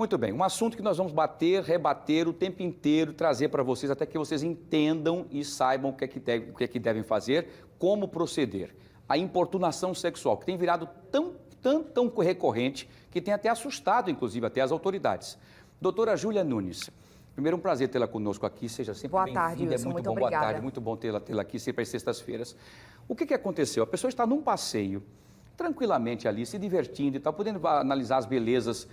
Muito bem, um assunto que nós vamos bater, rebater o tempo inteiro, trazer para vocês, até que vocês entendam e saibam o que é que devem fazer, como proceder. A importunação sexual, que tem virado tão recorrente, que tem até assustado, inclusive, até as autoridades. Doutora Júlia Nunes, primeiro um prazer tê-la conosco aqui, seja sempre bem-vinda. Boa tarde, Wilson, muito obrigada. Boa tarde, muito bom tê-la aqui, sempre às sextas-feiras. O que aconteceu? A pessoa está num passeio, tranquilamente ali, se divertindo e tal, podendo analisar as belezas,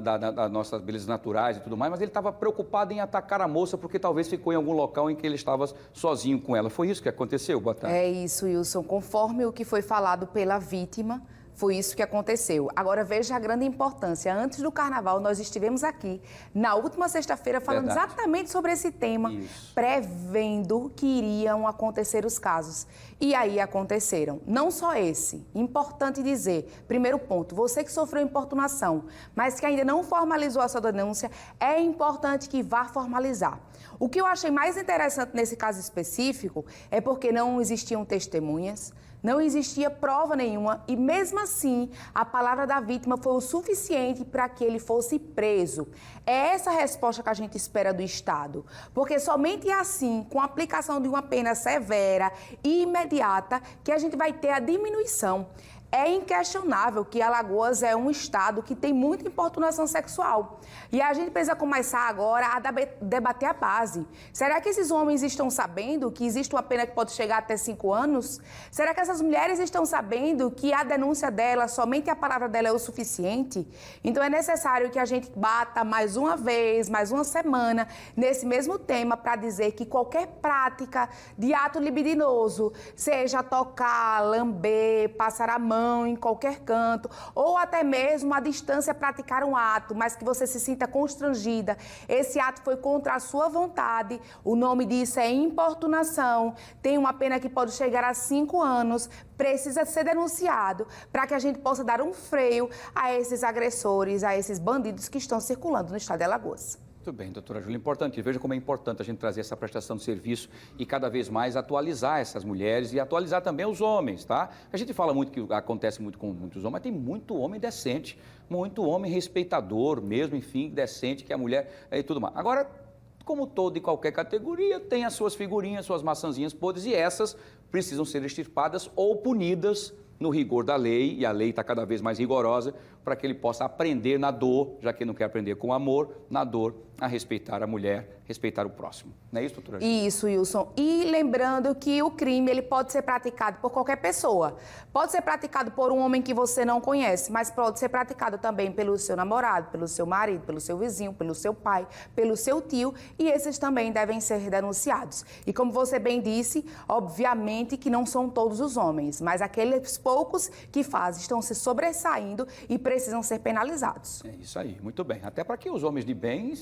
das nossas belezas naturais e tudo mais, mas ele estava preocupado em atacar a moça porque talvez ficou em algum local em que ele estava sozinho com ela. Foi isso que aconteceu? Boa tarde. É isso, Wilson. Conforme o que foi falado pela vítima, foi isso que aconteceu. Agora, veja a grande importância. Antes do carnaval, nós estivemos aqui, na última sexta-feira, falando exatamente sobre esse tema, prevendo que iriam acontecer os casos. E aí aconteceram. Não só esse. Importante dizer, primeiro ponto, você que sofreu importunação, mas que ainda não formalizou a sua denúncia, é importante que vá formalizar. O que eu achei mais interessante nesse caso específico é porque não existiam testemunhas, não existia prova nenhuma e, mesmo assim, a palavra da vítima foi o suficiente para que ele fosse preso. É essa a resposta que a gente espera do Estado, porque somente assim, com a aplicação de uma pena severa e imediata, que a gente vai ter a diminuição. É inquestionável que Alagoas é um estado que tem muita importunação sexual. E a gente precisa começar agora a debater a base. Será que esses homens estão sabendo que existe uma pena que pode chegar até 5 anos? Será que essas mulheres estão sabendo que a denúncia dela, somente a palavra dela é o suficiente? Então é necessário que a gente bata mais uma vez, mais uma semana, nesse mesmo tema, para dizer que qualquer prática de ato libidinoso, seja tocar, lamber, passar a mão, em qualquer canto, ou até mesmo à distância praticar um ato, mas que você se sinta constrangida. Esse ato foi contra a sua vontade, o nome disso é importunação, tem uma pena que pode chegar a 5 anos, precisa ser denunciado para que a gente possa dar um freio a esses agressores, a esses bandidos que estão circulando no estado de Alagoas. Muito bem, doutora Júlia, importante. Veja como é importante a gente trazer essa prestação de serviço e cada vez mais atualizar essas mulheres e atualizar também os homens, tá? A gente fala muito que acontece muito com muitos homens, mas tem muito homem decente, muito homem respeitador mesmo, enfim, decente, que a mulher e tudo mais. Agora, como todo e qualquer categoria, tem as suas figurinhas, suas maçãzinhas podres e essas precisam ser extirpadas ou punidas no rigor da lei, e a lei está cada vez mais rigorosa, para que ele possa aprender na dor, já que ele não quer aprender com amor, na dor, a respeitar a mulher, respeitar o próximo. Não é isso, doutora? Isso, Wilson. E lembrando que o crime ele pode ser praticado por qualquer pessoa. Pode ser praticado por um homem que você não conhece, mas pode ser praticado também pelo seu namorado, pelo seu marido, pelo seu vizinho, pelo seu pai, pelo seu tio, e esses também devem ser denunciados. E como você bem disse, obviamente que não são todos os homens, mas aqueles poucos que fazem estão se sobressaindo e precisam ser penalizados. É isso aí, muito bem. Até para que os homens de bem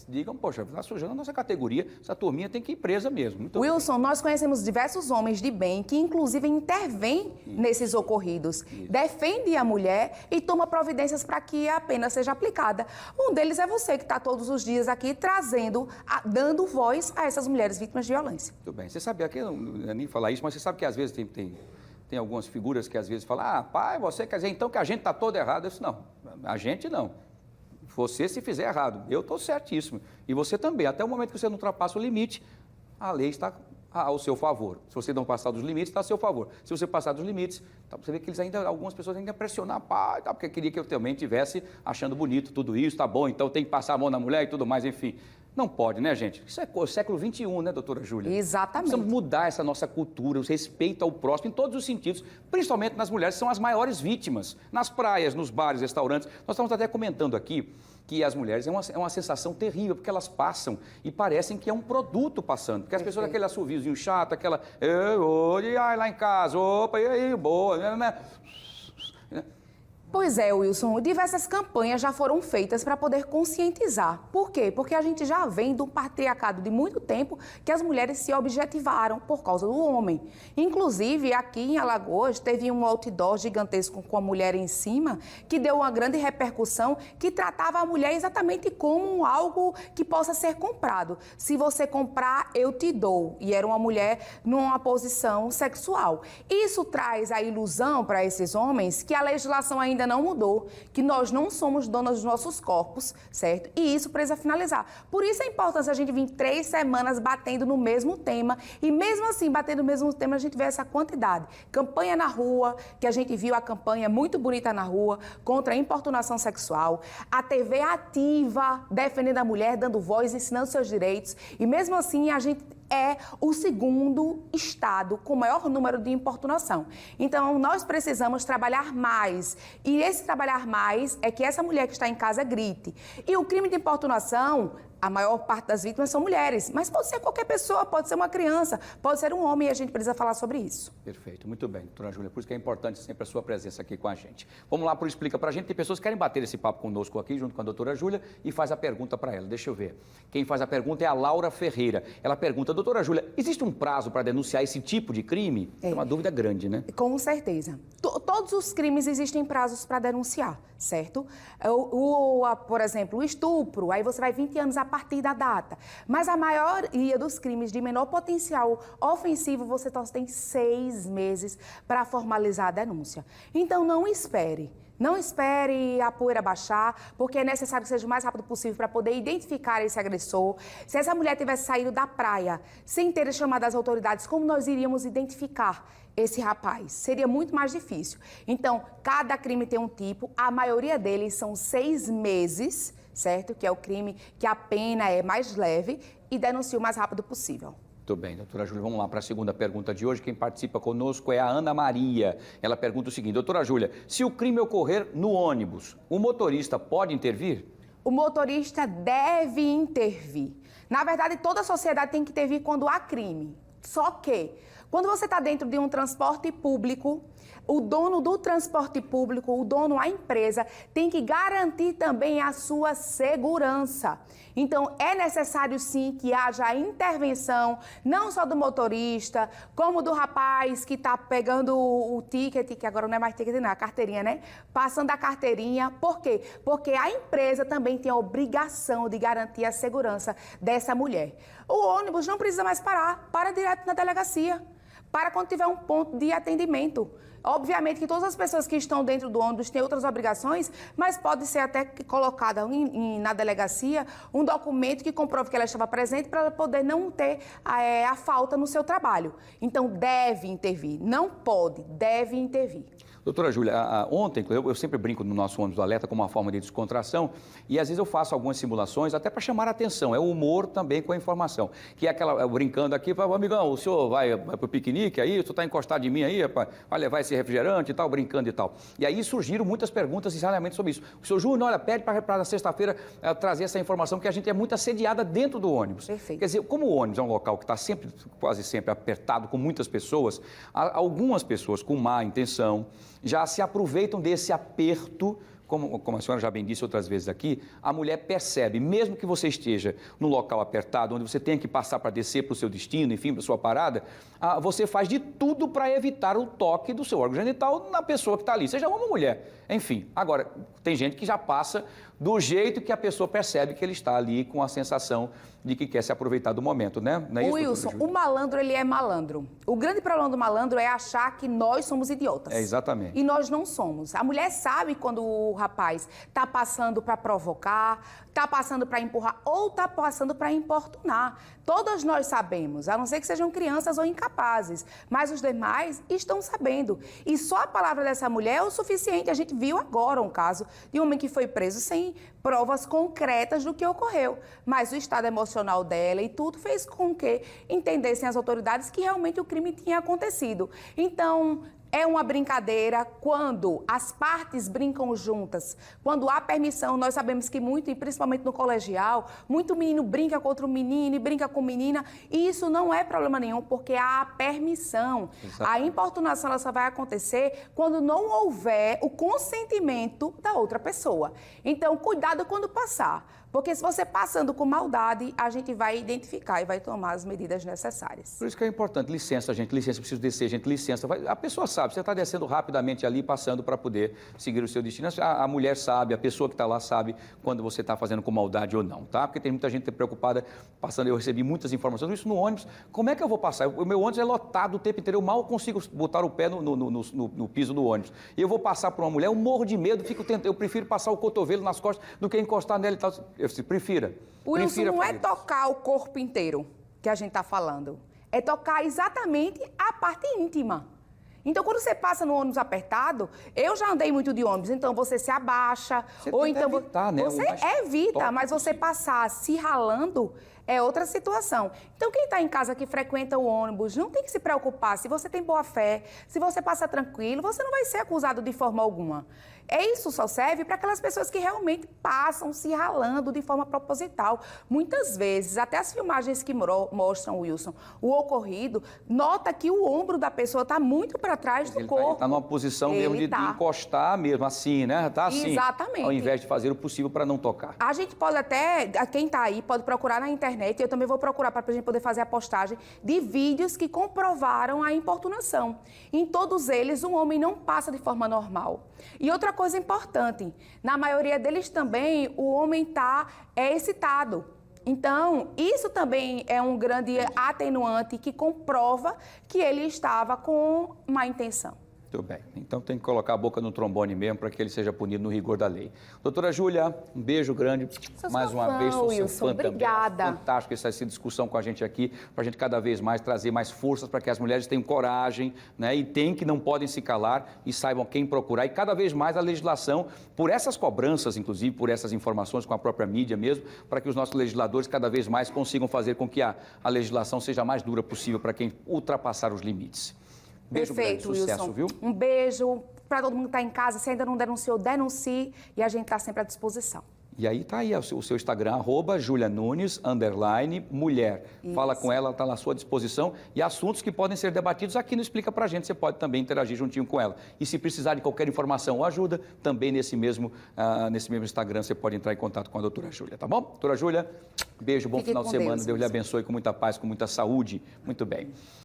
digam, poxa, está sujando a nossa categoria, essa turminha tem que ir presa mesmo. Muito Wilson, nós conhecemos diversos homens de bem que inclusive intervêm nesses ocorridos, defendem a mulher e tomam providências para que a pena seja aplicada. Um deles é você que está todos os dias aqui trazendo, dando voz a essas mulheres vítimas de violência. Muito bem. Você sabe, aqui eu não nem falar isso, mas você sabe que às vezes tem algumas figuras que às vezes falam, pai, você quer dizer então que a gente está todo errado? Eu disse, não, a gente não. Você se fizer errado, eu estou certíssimo. E você também. Até o momento que você não ultrapassa o limite, a lei está ao seu favor. Se você não passar dos limites, está a seu favor. Se você passar dos limites, tá, você vê que algumas pessoas ainda pressionar, pai, tá, porque queria que eu também estivesse achando bonito tudo isso, tá bom, então tem que passar a mão na mulher e tudo mais, enfim. Não pode, né, gente? Isso é o século XXI, né, doutora Júlia? Exatamente. Precisamos mudar essa nossa cultura, o respeito ao próximo, em todos os sentidos, principalmente nas mulheres, que são as maiores vítimas, nas praias, nos bares, restaurantes. Nós estamos até comentando aqui que as mulheres é uma sensação terrível, porque elas passam e parecem que é um produto passando. Porque as pessoas, aquele assoviozinho chato, aquela... Oi, lá em casa, opa, e aí, boa, né? Pois é, Wilson, diversas campanhas já foram feitas para poder conscientizar. Por quê? Porque a gente já vem de um patriarcado de muito tempo que as mulheres se objetivaram por causa do homem. Inclusive, aqui em Alagoas, teve um outdoor gigantesco com a mulher em cima, que deu uma grande repercussão, que tratava a mulher exatamente como algo que possa ser comprado. Se você comprar, eu te dou. E era uma mulher numa posição sexual. Isso traz a ilusão para esses homens que a legislação ainda ainda não mudou, que nós não somos donas dos nossos corpos, certo? E isso precisa finalizar. Por isso a importância a gente vir 3 semanas batendo no mesmo tema e mesmo assim, batendo no mesmo tema, a gente vê essa quantidade. Campanha na rua, que a gente viu a campanha muito bonita na rua, contra a importunação sexual, a TV ativa, defendendo a mulher, dando voz, ensinando seus direitos, e mesmo assim a gente é o segundo estado com maior número de importunação. Então, nós precisamos trabalhar mais. E esse trabalhar mais é que essa mulher que está em casa grite. E o crime de importunação, a maior parte das vítimas são mulheres, mas pode ser qualquer pessoa, pode ser uma criança, pode ser um homem, e a gente precisa falar sobre isso. Perfeito, muito bem, doutora Júlia, por isso que é importante sempre a sua presença aqui com a gente. Vamos lá, Explica pra gente, tem pessoas que querem bater esse papo conosco aqui, junto com a doutora Júlia, e faz a pergunta para ela, deixa eu ver. Quem faz a pergunta é a Laura Ferreira. Ela pergunta, doutora Júlia, existe um prazo para denunciar esse tipo de crime? É uma dúvida grande, né? Com certeza. Todos os crimes existem prazos para denunciar, certo? Por exemplo, o estupro, aí você vai 20 anos a partir da data. Mas a maioria dos crimes de menor potencial ofensivo, você só tem 6 meses para formalizar a denúncia. Então, não espere. Não espere a poeira baixar, porque é necessário que seja o mais rápido possível para poder identificar esse agressor. Se essa mulher tivesse saído da praia sem ter chamado as autoridades, como nós iríamos identificar esse rapaz? Seria muito mais difícil. Então, cada crime tem um tipo, a maioria deles são 6 meses, certo? Que é o crime que a pena é mais leve, e denuncia o mais rápido possível. Muito bem, doutora Júlia, vamos lá para a segunda pergunta de hoje. Quem participa conosco é a Ana Maria. Ela pergunta o seguinte, doutora Júlia, se o crime ocorrer no ônibus, o motorista pode intervir? O motorista deve intervir. Na verdade, toda a sociedade tem que intervir quando há crime. Só que, quando você está dentro de um transporte público, o dono do transporte público, o dono, a empresa, tem que garantir também a sua segurança. Então, é necessário sim que haja a intervenção, não só do motorista, como do rapaz que está pegando o ticket, que agora não é mais ticket, não, é a carteirinha, né? Passando a carteirinha. Por quê? Porque a empresa também tem a obrigação de garantir a segurança dessa mulher. O ônibus não precisa mais parar, para direto na delegacia, para quando tiver um ponto de atendimento. Obviamente que todas as pessoas que estão dentro do ônibus têm outras obrigações, mas pode ser até colocada na delegacia um documento que comprove que ela estava presente para poder não ter a falta no seu trabalho. Então, deve intervir. Não pode, deve intervir. Doutora Júlia, ontem, eu sempre brinco no nosso ônibus do Alerta como uma forma de descontração e às vezes eu faço algumas simulações até para chamar a atenção, é o humor também com a informação, que é aquela, brincando aqui, amigão, o senhor vai para o piquenique aí, o senhor está encostado em mim aí, rapaz, vai levar esse refrigerante e tal, brincando e tal. E aí surgiram muitas perguntas exatamente sobre isso. O senhor Júnior, olha, pede para sexta-feira trazer essa informação, que a gente é muito assediada dentro do ônibus. Perfeito. Quer dizer, como o ônibus é um local que está sempre, quase sempre apertado com muitas pessoas, algumas pessoas com má intenção já se aproveitam desse aperto, como a senhora já bem disse outras vezes aqui, a mulher percebe, mesmo que você esteja num local apertado, onde você tenha que passar para descer para o seu destino, enfim, para a sua parada, você faz de tudo para evitar o toque do seu órgão genital na pessoa que está ali, seja homem ou mulher. Enfim, agora, tem gente que já passa do jeito que a pessoa percebe que ele está ali com a sensação de que quer se aproveitar do momento, né? Não é isso, Wilson, o malandro, ele é malandro. O grande problema do malandro é achar que nós somos idiotas. É, exatamente. E nós não somos. A mulher sabe quando o rapaz está passando para provocar, está passando para empurrar ou está passando para importunar. Todas nós sabemos, a não ser que sejam crianças ou incapazes, mas os demais estão sabendo. E só a palavra dessa mulher é o suficiente. A gente viu agora um caso de um homem que foi preso sem provas concretas do que ocorreu. Mas o estado emocional dela e tudo fez com que entendessem as autoridades que realmente o crime tinha acontecido. Então, é uma brincadeira quando as partes brincam juntas. Quando há permissão, nós sabemos que muito, e principalmente no colegial, muito menino brinca com outro menino e brinca com menina. E isso não é problema nenhum, porque há permissão. Exato. A importunação ela só vai acontecer quando não houver o consentimento da outra pessoa. Então, cuidado quando passar. Porque se você passando com maldade, a gente vai identificar e vai tomar as medidas necessárias. Por isso que é importante, licença, gente, licença, preciso descer, gente, licença. A pessoa sabe, você está descendo rapidamente ali, passando para poder seguir o seu destino. A mulher sabe, a pessoa que está lá sabe quando você está fazendo com maldade ou não, tá? Porque tem muita gente preocupada passando, eu recebi muitas informações, isso no ônibus, como é que eu vou passar? O meu ônibus é lotado o tempo inteiro, eu mal consigo botar o pé no piso do ônibus. E eu vou passar por uma mulher, eu morro de medo, eu prefiro passar o cotovelo nas costas do que encostar nela e tal. Eu disse, prefira. Wilson, não é tocar o corpo inteiro que a gente está falando, é tocar exatamente a parte íntima. Então, quando você passa no ônibus apertado, eu já andei muito de ônibus, então você se abaixa, ou então evitar, né? Você evita, mas você passar se ralando é outra situação. Então, quem está em casa que frequenta o ônibus, não tem que se preocupar. Se você tem boa fé, se você passa tranquilo, você não vai ser acusado de forma alguma. Isso só serve para aquelas pessoas que realmente passam se ralando de forma proposital. Muitas vezes, até as filmagens que mostram, Wilson, o ocorrido, nota que o ombro da pessoa está muito para trás do corpo. Ele está numa posição mesmo de encostar mesmo, assim, né? Está assim. Exatamente. Ao invés de fazer o possível para não tocar. A gente pode até, quem está aí, pode procurar na internet, eu também vou procurar para a gente poder fazer a postagem de vídeos que comprovaram a importunação. Em todos eles, o homem não passa de forma normal. E outra coisa importante, na maioria deles também, o homem está excitado. Então, isso também é um grande atenuante que comprova que ele estava com má intenção. Muito bem. Então tem que colocar a boca no trombone mesmo para que ele seja punido no rigor da lei. Doutora Júlia, um beijo grande. Mais uma vez, sou seu fã também. Obrigada. Fantástico essa discussão com a gente aqui, para a gente cada vez mais trazer mais forças para que as mulheres tenham coragem, né? E não podem se calar e saibam quem procurar. E cada vez mais a legislação, por essas cobranças, inclusive, por essas informações com a própria mídia mesmo, para que os nossos legisladores cada vez mais consigam fazer com que a legislação seja a mais dura possível para quem ultrapassar os limites. Beijo grande, sucesso, viu? Um beijo para todo mundo que está em casa. Se ainda não denunciou, denuncie e a gente está sempre à disposição. E aí tá aí o seu Instagram, @JuliaNunes_mulher. Isso. Fala com ela, está à sua disposição. E assuntos que podem ser debatidos aqui no Explica Pra Gente, você pode também interagir juntinho com ela. E se precisar de qualquer informação ou ajuda, também nesse mesmo Instagram você pode entrar em contato com a doutora Júlia, tá bom? Doutora Júlia, beijo, bom final de semana. Deus lhe abençoe com muita paz, com muita saúde. Muito bem.